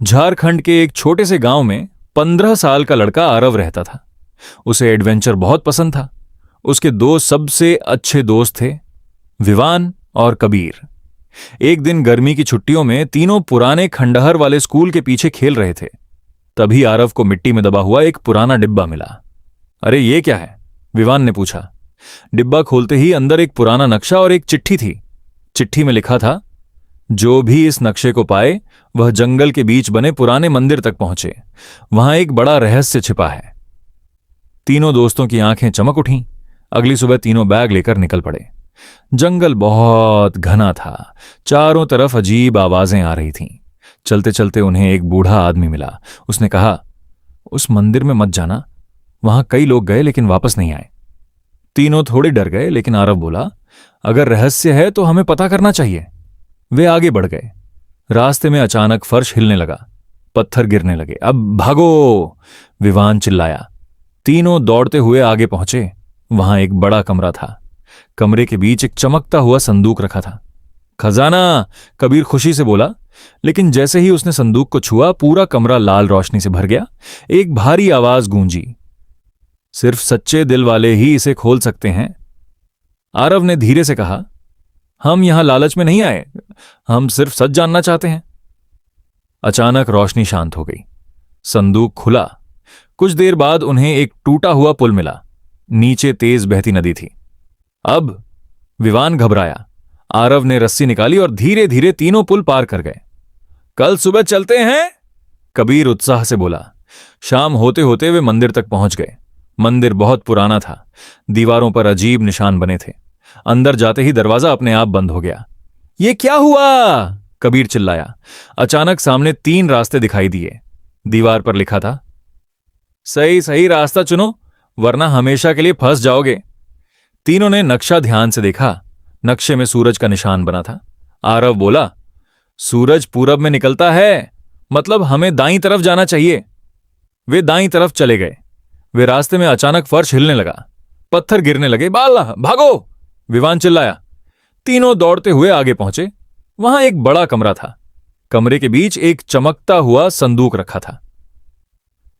झारखंड के एक छोटे से गांव में 15 साल का लड़का आरव रहता था। उसे एडवेंचर बहुत पसंद था। उसके दो सबसे अच्छे दोस्त थे, विवान और कबीर। एक दिन गर्मी की छुट्टियों में तीनों पुराने खंडहर वाले स्कूल के पीछे खेल रहे थे। तभी आरव को मिट्टी में दबा हुआ एक पुराना डिब्बा मिला। अरे ये क्या है? विवान ने पूछा। डिब्बा खोलते ही अंदर एक पुराना नक्शा और एक चिट्ठी थी। चिट्ठी में लिखा था, जो भी इस नक्शे को पाए वह जंगल के बीच बने पुराने मंदिर तक पहुंचे। वहां एक बड़ा रहस्य छिपा है। तीनों दोस्तों की आंखें चमक उठीं। अगली सुबह तीनों बैग लेकर निकल पड़े। जंगल बहुत घना था। चारों तरफ अजीब आवाजें आ रही थीं। चलते चलते उन्हें एक बूढ़ा आदमी मिला। उसने कहा, उस मंदिर में मत जाना, वहां कई लोग गए लेकिन वापस नहीं आए। तीनों थोड़े डर गए, लेकिन आरव बोला, अगर रहस्य है तो हमें पता करना चाहिए। वे आगे बढ़ गए। रास्ते में अचानक फर्श हिलने लगा, पत्थर गिरने लगे। अब भागो! विवान चिल्लाया। तीनों दौड़ते हुए आगे पहुंचे। वहां एक बड़ा कमरा था। कमरे के बीच एक चमकता हुआ संदूक रखा था। खजाना! कबीर खुशी से बोला, लेकिन जैसे ही उसने संदूक को छुआ, पूरा कमरा लाल रोशनी से भर गया। एक भारी आवाज गूंजी, सिर्फ सच्चे दिल वाले ही इसे खोल सकते हैं। आरव ने धीरे से कहा, हम यहां लालच में नहीं आए, हम सिर्फ सच जानना चाहते हैं। अचानक रोशनी शांत हो गई। संदूक खुला। कुछ देर बाद उन्हें एक टूटा हुआ पुल मिला। नीचे तेज बहती नदी थी। अब विवान घबराया। आरव ने रस्सी निकाली और धीरे धीरे तीनों पुल पार कर गए। कल सुबह चलते हैं, कबीर उत्साह से बोला। शाम होते होते वे मंदिर तक पहुंच गए। मंदिर बहुत पुराना था। दीवारों पर अजीब निशान बने थे। अंदर जाते ही दरवाजा अपने आप बंद हो गया। ये क्या हुआ? कबीर चिल्लाया। अचानक सामने 3 रास्ते दिखाई दिए। दीवार पर लिखा था, सही सही रास्ता चुनो, वरना हमेशा के लिए फंस जाओगे। तीनों ने नक्शा ध्यान से देखा। नक्शे में सूरज का निशान बना था। आरव बोला, सूरज पूरब में निकलता है, मतलब हमें दाईं तरफ जाना चाहिए। वे दाईं तरफ चले गए। वे रास्ते में अचानक फर्श हिलने लगा, पत्थर गिरने लगे। बाला, भागो! विवान चिल्लाया। तीनों दौड़ते हुए आगे पहुंचे। वहां एक बड़ा कमरा था। कमरे के बीच एक चमकता हुआ संदूक रखा था।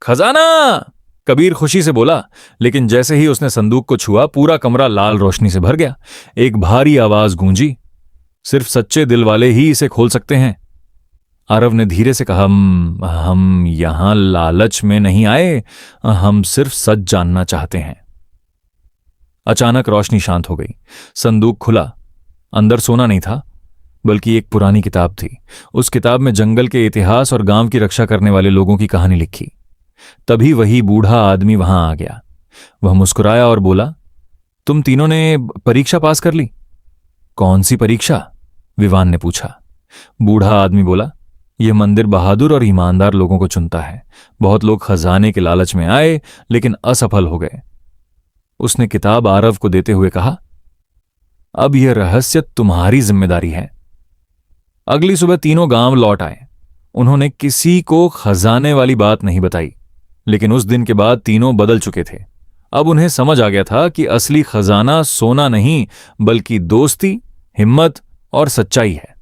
खजाना! कबीर खुशी से बोला, लेकिन जैसे ही उसने संदूक को छुआ, पूरा कमरा लाल रोशनी से भर गया। एक भारी आवाज गूंजी, सिर्फ सच्चे दिल वाले ही इसे खोल सकते हैं। आरव ने धीरे से कहा, हम यहां लालच में नहीं आए, हम सिर्फ सच जानना चाहते हैं। अचानक रोशनी शांत हो गई। संदूक खुला। अंदर सोना नहीं था, बल्कि एक पुरानी किताब थी। उस किताब में जंगल के इतिहास और गांव की रक्षा करने वाले लोगों की कहानी लिखी। तभी वही बूढ़ा आदमी वहां आ गया। वह मुस्कुराया और बोला, तुम तीनों ने परीक्षा पास कर ली। कौन सी परीक्षा? विवान ने पूछा। बूढ़ा आदमी बोला, यह मंदिर बहादुर और ईमानदार लोगों को चुनता है। बहुत लोग खजाने के लालच में आए, लेकिन असफल हो गए। उसने किताब आरव को देते हुए कहा, अब यह रहस्य तुम्हारी जिम्मेदारी है। अगली सुबह तीनों गांव लौट आए। उन्होंने किसी को खजाने वाली बात नहीं बताई, लेकिन उस दिन के बाद तीनों बदल चुके थे। अब उन्हें समझ आ गया था कि असली खजाना सोना नहीं, बल्कि दोस्ती, हिम्मत और सच्चाई है।